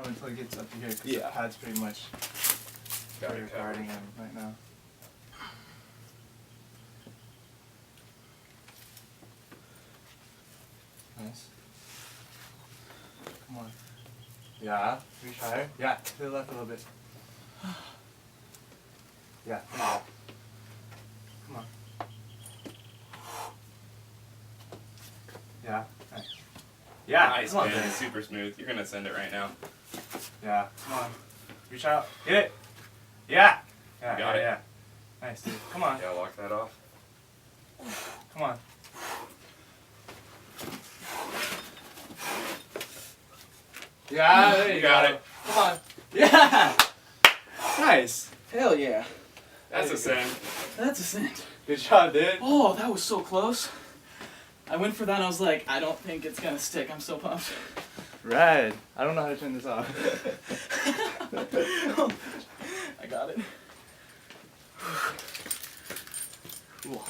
until it gets up to here, because Yeah. the pad's pretty much Got where it you're guarding covered. him right now. Nice. Come on. Yeah, reach higher. Yeah, to the left a little bit. Yeah, there you go. Come on. Yeah, nice. Yeah, Nice, come on, man. baby. Super smooth. You're gonna send it right now. Yeah, come on. Reach out. Get it. Yeah. Yeah, Got it. yeah. Nice, dude. Come on. Yeah, lock that off. Come on. Yeah, there you Got go. it. Come on. Yeah. Nice. Hell yeah. That's There a you go. send. That's a send. Good job, dude. Oh, that was so close. I went for that and I was like, I don't think it's gonna stick. I'm so pumped. Rad. I don't know how to turn this off. I got it. Cool.